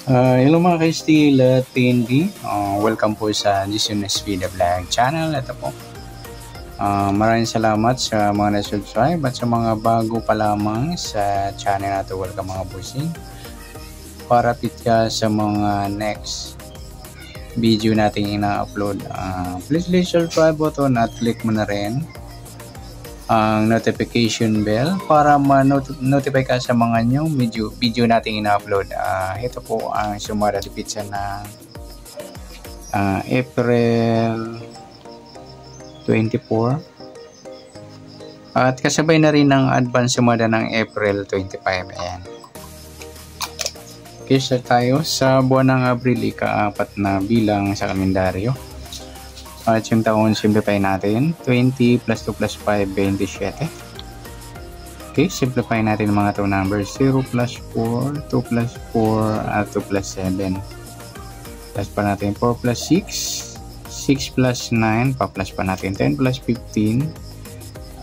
Hello mga ka-Steel at TND. Welcome po sa Jason Vida Vlog channel. Ito po. Maraming salamat sa mga na-subscribe at sa mga bago pa lamang sa channel na ito. Welcome mga bossing. Para ka sa mga next video natin ina-upload. Please subscribe button at click mo na rin ang notification bell para ma-notify ka sa mga new video natin ina-upload. Ito po ang sumarada pizza na April 24 at kasabay na rin ng advance sumada ng April 25. Ayan. Okay, so tayo sa buwan ng Abril, ika-4 na bilang sa kalendaryo. At yung taon, simplify natin. 20 plus 2 plus 5, 27. Okay, simplify natin ang mga 2 numbers. 0 plus 4, 2 plus 4, at 2 plus 7. Plus pa natin 4 plus 6, 6 plus 9, pa-plus pa natin 10 plus 15,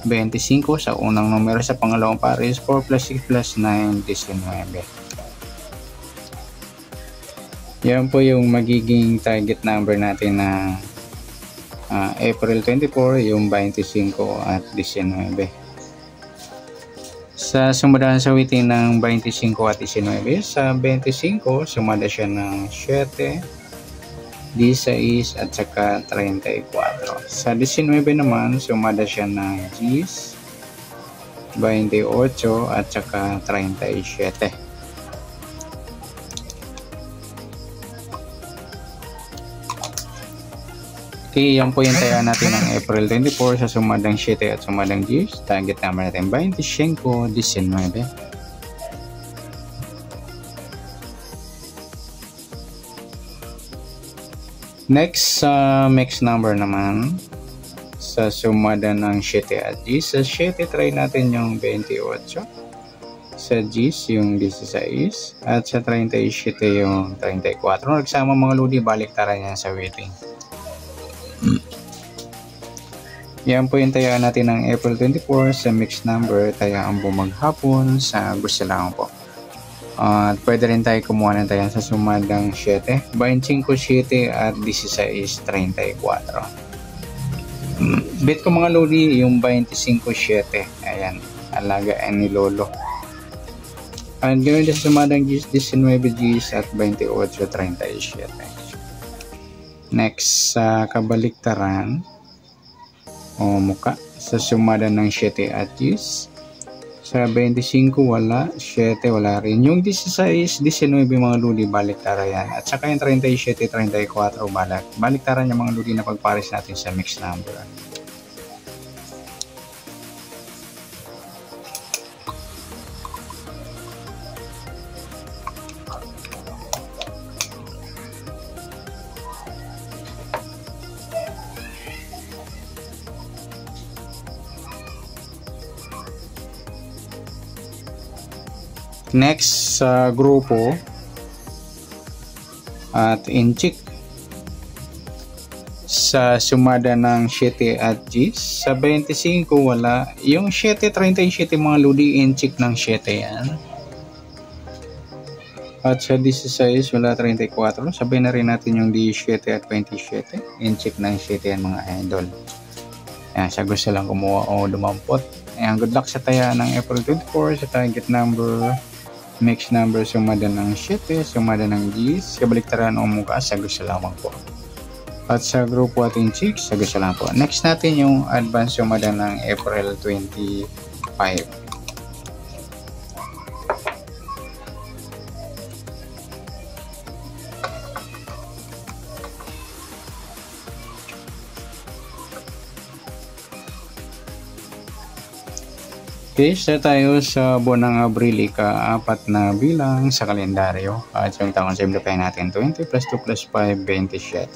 25 sa unang numero. Sa pangalawang pares, 4 plus 6 plus 9, 19. Yan po yung magiging target number natin na April 24, yung 25 at 19. Sa sumadahan sa witin ng 25 at 19, sa 25 sumada siya ng 7, 16 at saka 34. Sa 19 naman sumada siya ng 10, 28 at saka 37. Okay, yan po yung taya natin ng April 24 sa sumadang 7 at sumadang 10. Target number natin 25, 19. Next, mix number naman sa sumada ng 7 at 10. Sa 7 try natin yung 28. Sa 10 yung 16 at sa 37 yung 34. Nagsama mga ludi, baliktaran yan sa waiting. Yan po yung taya natin ng April 24 sa mixed number, taya ang bumaghapon sa gusto lang po. At pwede rin tayo kumuha ng taya sa sumadang 7, 25, 7 at 16, 34. Bit ko mga lodi yung 25, 7. Ayan, alagaan ni Lolo. At ganoon din sa sumadang 19 Gs at 28, 37. Next, sa kabaliktaran o muka sa sumada ng 7 at 10. Sa 25 wala, 7 wala rin. Yung 16, 19 mga ludi, baliktara yan. At saka yung 37, 34 baliktaran yung mga ludi na pagpares natin sa mixed number. Next sa grupo at inchik sa sumada ng 7 at 10. Sa 25 wala. Yung 7, 37 mga ludi, inchik ng 7 yan. At sa 16 wala, 34. Sabay na rin natin yung 17 at 27. Inchik ng 7 yan mga idol. Yan, sa gusto lang kumuha o dumampot. Ayan, good luck sa taya ng April 24 sa target number. Mix number sumada ng 7, sumada ng 10, kabaliktaran o muka sa gusto lamang po. At sa grupo ating chicks, sa gusto lang po. Next natin yung advance sumada ng April 25. Okay, start tayo sa buwan ng Abril, ika-4 na bilang sa kalendaryo. At yung taon, simplify natin 20 plus 2 plus 5, 27.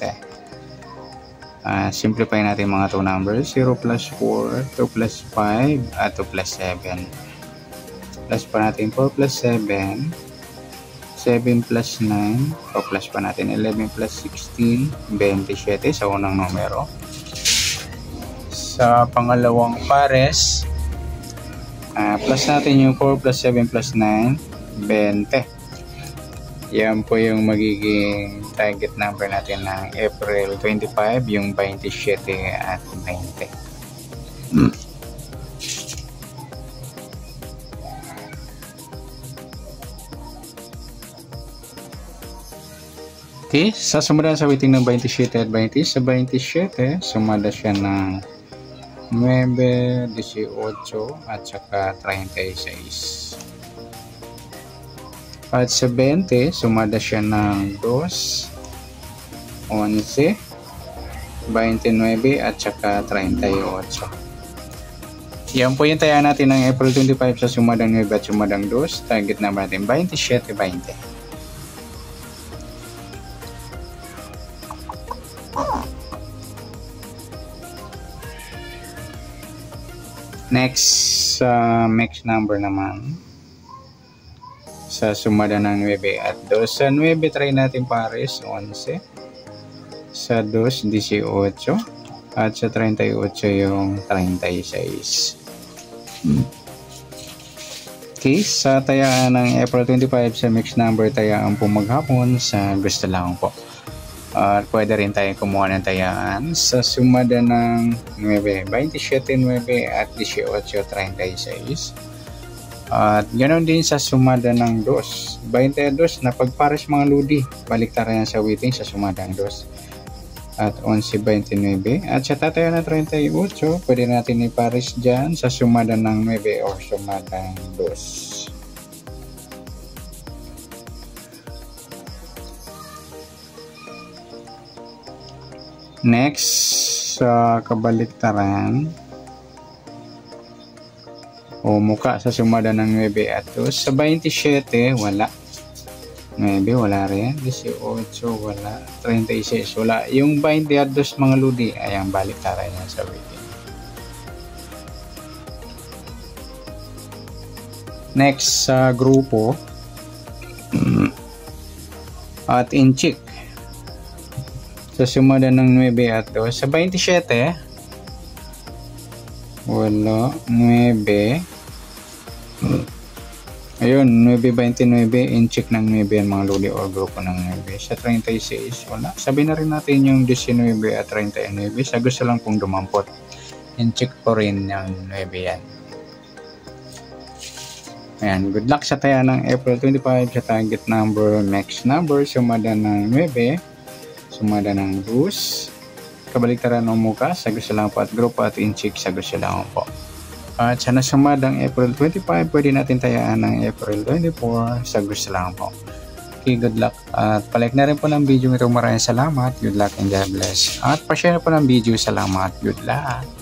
Simplify natin mga 2 numbers, 0 plus 4, 2 plus 5, at 2 plus 7. Plus pa natin 4 plus 7, 7 plus 9, o plus pa natin 11 plus 16, 27 sa unang numero. Sa pangalawang pares, plus natin yung 4 plus 7 plus 9, 20. Yan po yung magiging target number natin ng April 25, yung 27 at 20. Okay, sa sumunod sa waiting ng 27 at 20, sa 27, sumada siya ng 9, 18 at saka 36. At sa 20, sumada siya ng 2, 11, 29 at saka 38. Yan po yung taya natin ng April 25 sa sumadang 9 at sumadang 2. Target number natin 27, 20. Next, mix number naman sa sumada ng 9 at 2. Sa 9, try natin pares 11. Sa 2, 18. At sa 38 yung 36. Okay, sa tayaan ng April 25 sa mix number, tayaan po maghapon sa gusto lang po. At pwede rin tayo kumuha ng tayaan sa sumada ng 9, 27, 9 at 18, 36. At ganoon din sa sumada ng 2, 22 na pagpares mga ludi. Baliktaran yan sa waiting sa sumada ng 2. At 11, 29. At sa tatayo na 38, pwede natin ipares dyan sa sumada ng 9 or sumada ng 2. Next, sa kabaliktaran o muka sa sumada ng 9 at 2. Sa 27, wala. 9, wala rin. 18, wala. 36, wala. Yung 20 at 2 mga ludi, ayan, baliktaran yan sa waiting. Next, sa grupo at inchik. Sa sumada ng 9 at 2. Sa 27, wala. 9. Ayun, 9-29, in-check ng 9 yan mga luli or grupo ng 9. Sa 36, wala. Sabi na rin natin yung 19 at 39. Sa gusto lang pong dumampot. In-check po rin yung 9 yan. Ayan, good luck sa taya ng April 25 sa target number, next number, sumada ng 9. Sumada ng 2, kabaliktaran ng muka, sa gusto lang po at grupo at in-check sa gusto lang po. At sa nasumadang April 25, pwede natin tayaan ng April 24 sa gusto lang po. Okay, good luck. At palike na rin po ng video ito. Maraming salamat. Good luck and God bless. At pa-share po ng video. Salamat. Good luck.